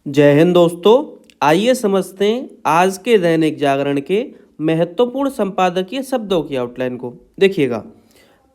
जय हिंद दोस्तों। आइए समझते हैं आज के दैनिक जागरण के महत्वपूर्ण संपादकीय शब्दों की आउटलाइन को। देखिएगा,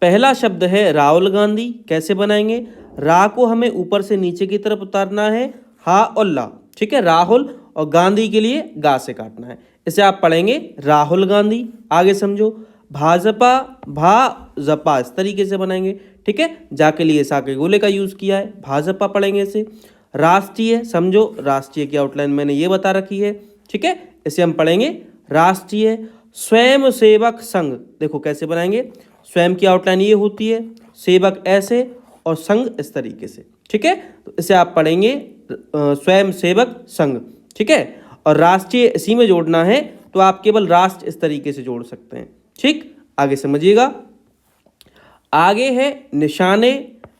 पहला शब्द है राहुल गांधी। कैसे बनाएंगे? रा को हमें ऊपर से नीचे की तरफ उतारना है, हा और ला। ठीक है, राहुल और गांधी के लिए गा से काटना है। इसे आप पढ़ेंगे राहुल गांधी। आगे समझो, भाजपा, भाजपा इस तरीके से बनाएंगे। ठीक है, जा के लिए सा के गोले का यूज किया है, भाजपा पढ़ेंगे इसे। राष्ट्रीय, समझो राष्ट्रीय की आउटलाइन मैंने ये बता रखी है। ठीक है, इसे हम पढ़ेंगे राष्ट्रीय। स्वयं सेवक संघ, देखो कैसे बनाएंगे। स्वयं की आउटलाइन ये होती है, सेवक ऐसे और संघ इस तरीके से। ठीक है, तो इसे आप पढ़ेंगे स्वयं सेवक संघ। ठीक है, और राष्ट्रीय इसी में जोड़ना है तो आप केवल राष्ट्र इस तरीके से जोड़ सकते हैं। ठीक, आगे समझिएगा। आगे है निशाने।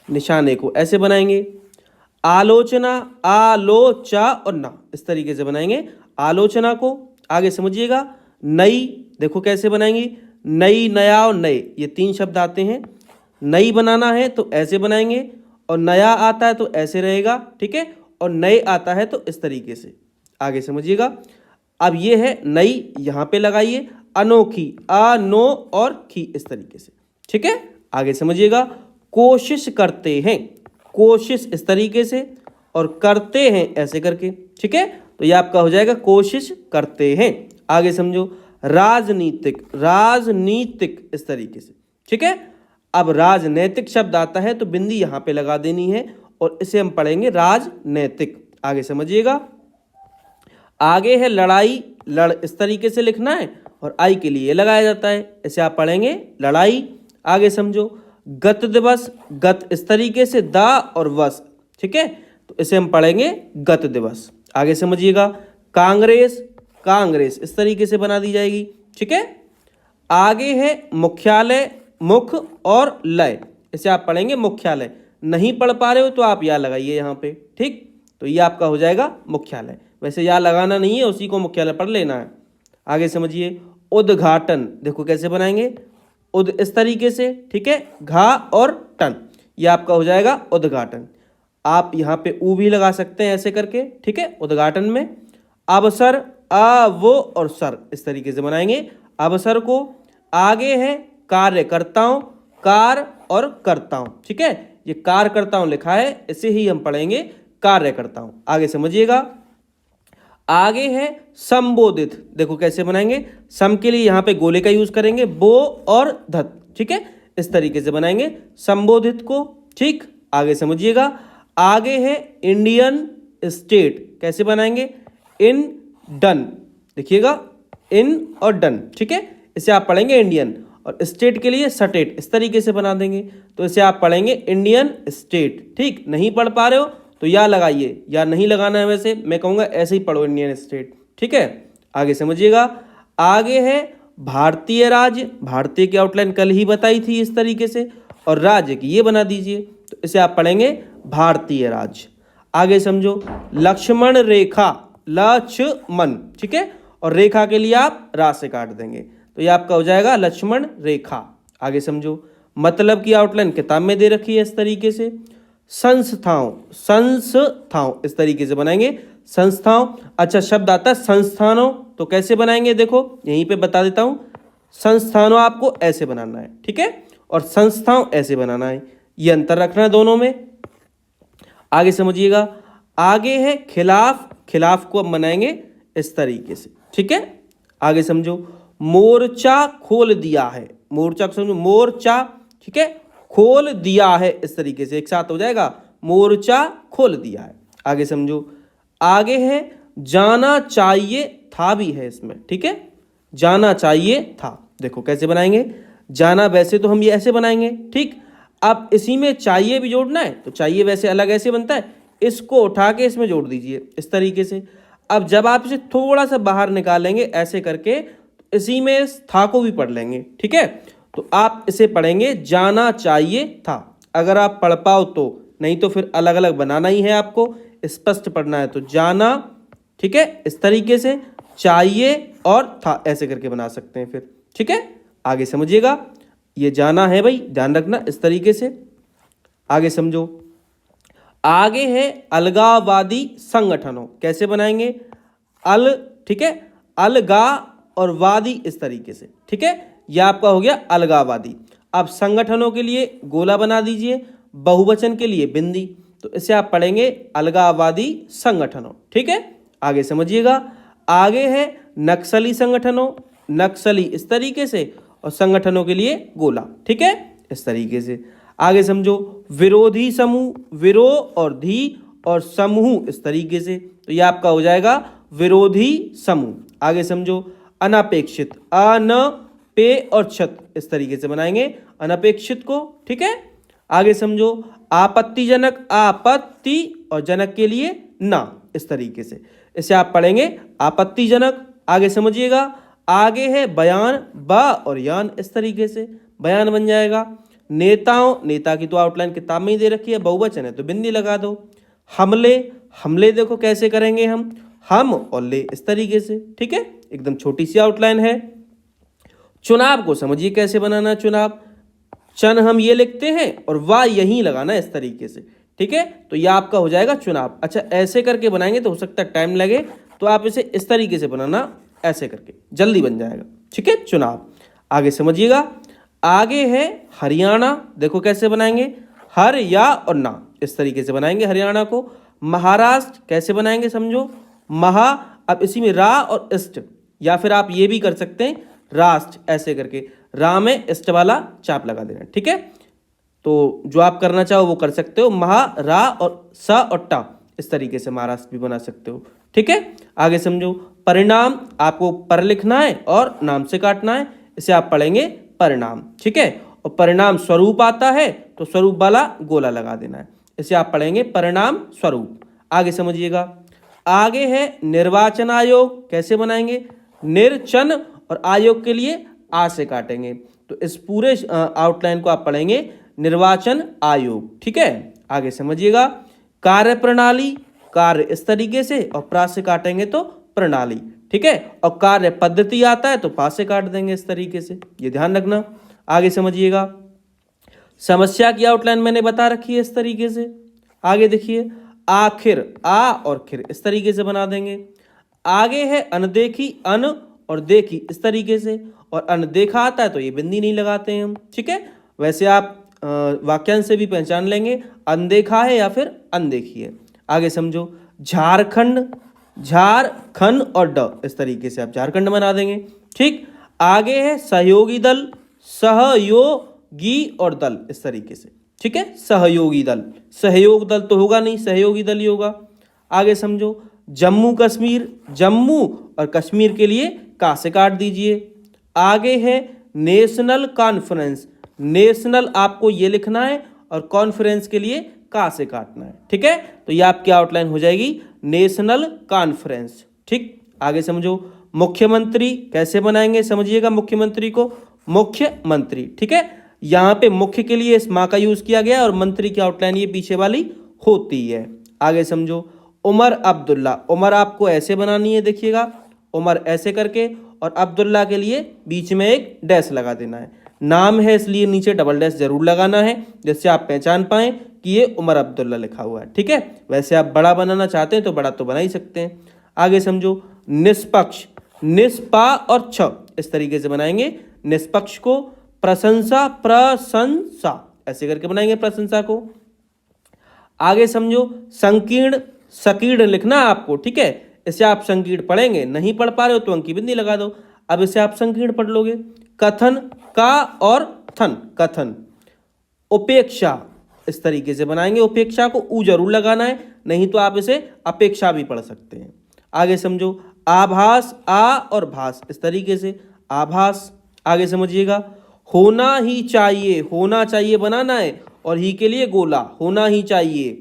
निशाने को ऐसे बनाएंगे, आलोचना, आलोचा और ना इस तरीके से बनाएंगे आलोचना को। आगे समझिएगा। नई, देखो कैसे बनाएंगे, नई, नया और नए, ये तीन शब्द आते हैं। नई बनाना है तो ऐसे बनाएंगे, और नया आता है तो ऐसे रहेगा। ठीक है, और नए आता है तो इस तरीके से। आगे समझिएगा। अब ये है नई, यहाँ पे लगाइए अनोखी, आ नो और खी इस तरीके से। ठीक है, आगे समझिएगा। कोशिश करते हैं, कोशिश इस तरीके से, और करते हैं ऐसे करके। ठीक है, तो ये आपका हो जाएगा कोशिश करते हैं। आगे समझो, राजनीतिक, राजनीतिक इस तरीके से। ठीक है, अब राजनैतिक शब्द आता है तो बिंदी यहां पे लगा देनी है, और इसे हम पढ़ेंगे राजनैतिक। आगे समझिएगा। आगे है लड़ाई, लड़ इस तरीके से लिखना है, और आई के लिए लगाया जाता है, इसे आप पढ़ेंगे लड़ाई। आगे समझो, गत दिवस, गत इस तरीके से, दा और वस। ठीक है, तो इसे हम पढ़ेंगे गत दिवस। आगे समझिएगा। कांग्रेस, कांग्रेस इस तरीके से बना दी जाएगी। ठीक है, आगे है मुख्यालय, मुख और लय, इसे आप पढ़ेंगे मुख्यालय। नहीं पढ़ पा रहे हो तो आप या लगाइए यहाँ पे। ठीक, तो ये आपका हो जाएगा मुख्यालय। वैसे या लगाना नहीं है, उसी को मुख्यालय पढ़ लेना है। आगे समझिए। उद्घाटन, देखो कैसे बनाएंगे, उद इस तरीके से। ठीक है, घा और टन, ये आपका हो जाएगा उद्घाटन। आप यहाँ पे ऊ भी लगा सकते हैं ऐसे करके। ठीक है, उद्घाटन में। अवसर, आ वो और सर इस तरीके से बनाएंगे अवसर को। आगे है कार्यकर्ताओं, कार और कर्ताओं। ठीक है, ये कार्यकर्ताओं लिखा है, इसे ही हम पढ़ेंगे कार्यकर्ताओं। आगे समझिएगा। आगे है संबोधित, देखो कैसे बनाएंगे। सम के लिए यहाँ पे गोले का यूज करेंगे, बो और धत। ठीक है, इस तरीके से बनाएंगे संबोधित को। ठीक, आगे समझिएगा। आगे है इंडियन स्टेट, कैसे बनाएंगे, इन डन, देखिएगा इन और डन। ठीक है, इसे आप पढ़ेंगे इंडियन, और स्टेट के लिए स्टेट इस तरीके से बना देंगे, तो इसे आप पढ़ेंगे इंडियन स्टेट। ठीक, नहीं पढ़ पा रहे हो तो या लगाइए, या नहीं लगाना है, वैसे मैं कहूँगा ऐसे ही पढ़ो इंडियन स्टेट। ठीक है, आगे समझिएगा। आगे है भारतीय राज्य, भारतीय की आउटलाइन कल ही बताई थी इस तरीके से, और राज्य की ये बना दीजिए, तो इसे आप पढ़ेंगे भारतीय राज्य। आगे समझो, लक्ष्मण रेखा, लक्ष्मण। ठीक है, और रेखा के लिए आप रा से काट देंगे, तो ये आपका हो जाएगा लक्ष्मण रेखा। आगे समझो, मतलब की आउटलाइन किताब में दे रखी है इस तरीके से। संस्थाओं, संस्थाओं इस तरीके से बनाएंगे संस्थाओं। अच्छा, शब्द आता है संस्थानों, तो कैसे बनाएंगे, देखो यहीं पे बता देता हूं। संस्थानों आपको ऐसे बनाना है, ठीक है, और संस्थाओं ऐसे बनाना है, ये अंतर रखना है दोनों में। आगे समझिएगा। आगे है खिलाफ, खिलाफ को हम बनाएंगे इस तरीके से। ठीक है, आगे समझो। मोर्चा खोल दिया है, मोर्चा को समझो, मोर्चा। ठीक है, खोल दिया है इस तरीके से, एक साथ हो जाएगा, मोर्चा खोल दिया है। आगे समझो। आगे है जाना चाहिए था, भी है इसमें। ठीक है, जाना चाहिए था, देखो कैसे बनाएंगे। जाना वैसे तो हम ये ऐसे बनाएंगे। ठीक, अब इसी में चाहिए भी जोड़ना है, तो चाहिए वैसे अलग ऐसे बनता है, इसको उठा के इसमें जोड़ दीजिए इस तरीके से। अब जब आप इसे थोड़ा सा बाहर निकालेंगे ऐसे करके, इसी में इस था को भी पढ़ लेंगे। ठीक है, तो आप इसे पढ़ेंगे जाना चाहिए था, अगर आप पढ़ पाओ तो, नहीं तो फिर अलग अलग बनाना ही है आपको, स्पष्ट पढ़ना है तो जाना। ठीक है, इस तरीके से चाहिए और था ऐसे करके बना सकते हैं फिर। ठीक है, आगे समझिएगा। ये जाना है भाई, ध्यान रखना इस तरीके से। आगे समझो। आगे है अलगाववादी संगठनों, कैसे बनाएंगे? अल, ठीक है, अलगा और वादी इस तरीके से, ठीक है, यह आपका हो गया अलगाववादी। अब संगठनों के लिए गोला बना दीजिए, बहुवचन के लिए बिंदी, तो इसे आप पढ़ेंगे अलगाववादी संगठनों, ठीक है। आगे समझिएगा, आगे है नक्सली संगठनों, नक्सली इस तरीके से और संगठनों के लिए गोला, ठीक है, इस तरीके से। आगे समझो विरोधी समूह, विरोह और धी और समूह इस तरीके से, तो यह आपका हो जाएगा विरोधी समूह। आगे समझो अनपेक्षित, अन पे और क्षत इस तरीके से बनाएंगे अनपेक्षित को, ठीक है। आगे समझो आपत्तिजनक, आपत्ति और जनक के लिए ना इस तरीके से, इसे आप पढ़ेंगे आपत्तिजनक। आगे समझिएगा, आगे है बयान, ब और यान इस तरीके से बयान बन जाएगा। नेताओं, नेता की तो आउटलाइन किताब में ही दे रखी है, बहुवचन है तो बिंदी लगा दो। हमले, हमले देखो कैसे करेंगे हम और ले इस तरीके से, ठीक है, एकदम छोटी सी आउटलाइन है। चुनाव को समझिए कैसे बनाना, चुनाव, चन हम ये लिखते हैं और वाह यहीं लगाना इस तरीके से, ठीक है, तो यह आपका हो जाएगा चुनाव। अच्छा, ऐसे करके बनाएंगे तो हो सकता है टाइम लगे, तो आप इसे इस तरीके से बनाना, ऐसे करके जल्दी बन जाएगा, ठीक है, चुनाव। आगे समझिएगा, आगे है हरियाणा, देखो कैसे बनाएंगे, हर या और ना इस तरीके से बनाएंगे हरियाणा को। महाराष्ट्र कैसे बनाएंगे समझो, महा, अब इसी में रा और इष्ट, या फिर आप ये भी कर सकते हैं राष्ट्र, ऐसे करके रा में इष्ट वाला चाप लगा देना, ठीक है। तो जो आप करना चाहो वो कर सकते हो, महा, रा और स और टा इस तरीके से महाराष्ट्र भी बना सकते हो, ठीक है। आगे समझो परिणाम, आपको पर लिखना है और नाम से काटना है, इसे आप पढ़ेंगे परिणाम, ठीक है। और परिणाम स्वरूप आता है तो स्वरूप वाला गोला लगा देना है, इसे आप पढ़ेंगे परिणाम स्वरूप। आगे समझिएगा, आगे है निर्वाचन आयोग, कैसे बनाएंगे, निर्चन और आयोग के लिए आ से काटेंगे, तो इस पूरे आउटलाइन को आप पढ़ेंगे निर्वाचन आयोग, ठीक है। आगे समझिएगा, कार्य प्रणाली, कार्य इस तरीके से और प्रा से काटेंगे तो प्रणाली, ठीक है, और कार्य पद्धति आता है तो पा से काट देंगे इस तरीके से, ये ध्यान रखना। आगे समझिएगा, समस्या की आउटलाइन मैंने बता रखी है इस तरीके से। आगे देखिए, आखिर, आ और खिर इस तरीके से बना देंगे। आगे है अनदेखी, अन और देखी इस तरीके से, और अनदेखा आता है तो ये बिंदी नहीं लगाते हैं हम, ठीक है। वैसे आप वाक्यांश से भी पहचान लेंगे अनदेखा है या फिर अनदेखी है। आगे समझो झारखंड, झारखंड और ड इस तरीके से आप झारखंड बना देंगे, ठीक। आगे है सहयोगी दल, सहयोगी और दल इस तरीके से, ठीक है, सहयोगी दल, सहयोग दल तो होगा नहीं, सहयोगी दल ही होगा। आगे समझो जम्मू कश्मीर, जम्मू और कश्मीर के लिए का से काट दीजिए। आगे है नेशनल कॉन्फ्रेंस, नेशनल आपको ये लिखना है और कॉन्फ्रेंस के लिए का से काटना है, ठीक है, तो ये आपकी आउटलाइन हो जाएगी नेशनल कॉन्फ्रेंस, ठीक। आगे समझो मुख्यमंत्री कैसे बनाएंगे, समझिएगा मुख्यमंत्री को, मुख्यमंत्री, ठीक है, यहाँ पे मुख्य के लिए इस माँ का यूज किया गया और मंत्री की आउटलाइन ये पीछे वाली होती है। आगे समझो उमर अब्दुल्ला, उमर आपको ऐसे बनानी है, देखिएगा उमर ऐसे करके, और अब्दुल्ला के लिए बीच में एक डैश लगा देना है, नाम है इसलिए नीचे डबल डैश जरूर लगाना है, जिससे आप पहचान पाएं कि ये उमर अब्दुल्ला लिखा हुआ है, ठीक है। वैसे आप बड़ा बनाना चाहते हैं तो बड़ा तो बना ही सकते हैं। आगे समझो निष्पक्ष, निष्पा और छ इस तरीके से बनाएंगे निष्पक्ष को। प्रशंसा, प्रशंसा ऐसे करके बनाएंगे प्रशंसा को। आगे समझो संकीर्ण, सकीर्ण लिखना आपको, ठीक है, इसे आप संकीर्ण पढ़ेंगे, नहीं पढ़ पा रहे हो तो अंकी बिंदी लगा दो, अब इसे आप संकीर्ण पढ़ लोगे। कथन, का और थन, कथन। उपेक्षा इस तरीके से बनाएंगे, उपेक्षा को ऊ जरूर लगाना है, नहीं तो आप इसे अपेक्षा भी पढ़ सकते हैं। आगे समझो आभास, आ और भास इस तरीके से आभास। आगे समझिएगा होना ही चाहिए, होना चाहिए बनाना है और ही के लिए गोला, होना ही चाहिए।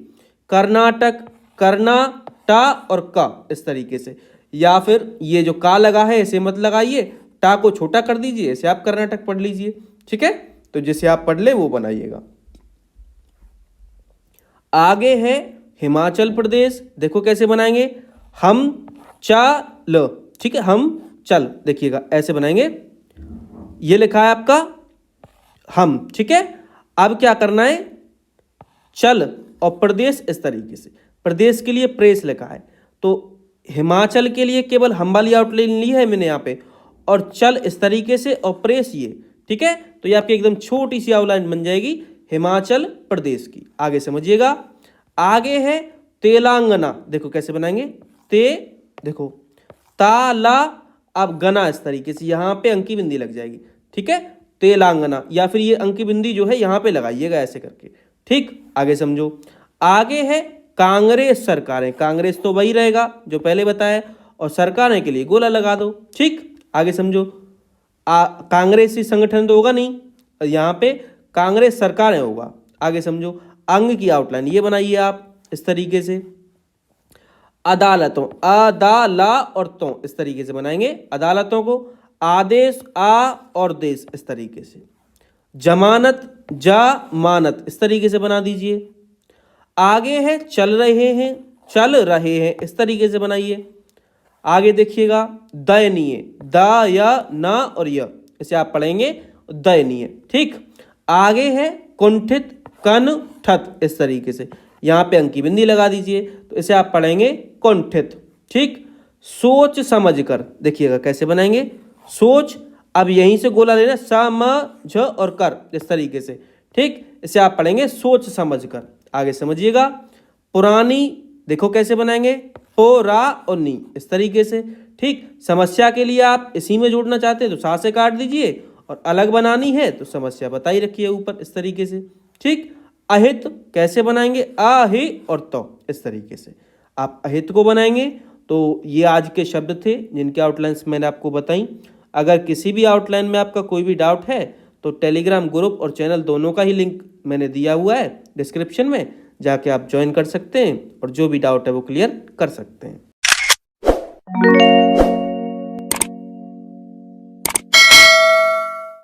कर्नाटक, करना, टा और का इस तरीके से, या फिर ये जो का लगा है इसे मत लगाइए, टा को छोटा कर दीजिए, इसे आप कर्नाटक पढ़ लीजिए, ठीक है, तो जिसे आप पढ़ ले वो बनाइएगा। आगे है हिमाचल प्रदेश, देखो कैसे बनाएंगे, हम चल, ठीक है, हम चल, देखिएगा ऐसे बनाएंगे, ये लिखा है आपका हम, ठीक है। अब क्या करना है, चल और प्रदेश इस तरीके से। प्रदेश के लिए प्रेस लिखा है, तो हिमाचल के लिए केवल हम वाली आउटलाइन ली है मैंने यहाँ पे, और चल इस तरीके से और प्रेस ये, ठीक है। तो ये आपकी एकदम छोटी सी आउटलाइन बन जाएगी हिमाचल प्रदेश की। आगे समझिएगा, आगे है तेलंगाना। देखो कैसे बनाएंगे, देखो ताला, अब गना इस तरीके से, यहाँ पे अंकी बिंदी लग जाएगी, ठीक है। तेलंगाना, या फिर ये अंकी बिंदी जो है यहाँ पे लगाइएगा ऐसे करके, ठीक। आगे समझो, आगे है कांग्रेस सरकारें। कांग्रेस तो वही रहेगा जो पहले बताया, और सरकारें के लिए गोला लगा दो, ठीक। आगे समझो, कांग्रेसी संगठन तो होगा नहीं, यहाँ पे कांग्रेस सरकारें होगा। आगे समझो, अंग की आउटलाइन ये बनाइए आप इस तरीके से। अदालतों, अदाला और तो इस तरीके से बनाएंगे अदालतों को। आदेश, आ और देश इस तरीके से। जमानत, जमानत इस तरीके से बना दीजिए। आगे है चल रहे हैं, चल रहे हैं इस तरीके से बनाइए। आगे देखिएगा दयनीय, द या न और य, इसे आप पढ़ेंगे दयनीय, ठीक। आगे है कुंठित, कन ठत इस तरीके से, यहाँ पे अंकी बिंदी लगा दीजिए, तो इसे आप पढ़ेंगे कुंठित, ठीक। सोच समझ कर, देखिएगा कैसे बनाएंगे सोच, अब यहीं से गोला लेना, समझ और कर इस तरीके से, ठीक। इसे आप पढ़ेंगे सोच समझ कर। आगे समझिएगा, पुरानी, देखो कैसे बनाएंगे पोरा और नी इस तरीके से, ठीक। समस्या के लिए आप इसी में जोड़ना चाहते हैं तो सा से काट दीजिए, और अलग बनानी है तो समस्या बताई रखिए ऊपर इस तरीके से, ठीक। अहित कैसे बनाएंगे, अहि और तो इस तरीके से आप अहित को बनाएंगे। तो ये आज के शब्द थे जिनके आउटलाइंस मैंने आपको बताई। अगर किसी भी आउटलाइन में आपका कोई भी डाउट है तो टेलीग्राम ग्रुप और चैनल दोनों का ही लिंक मैंने दिया हुआ है डिस्क्रिप्शन में, जाके आप ज्वाइन कर सकते हैं और जो भी डाउट है वो क्लियर कर सकते हैं।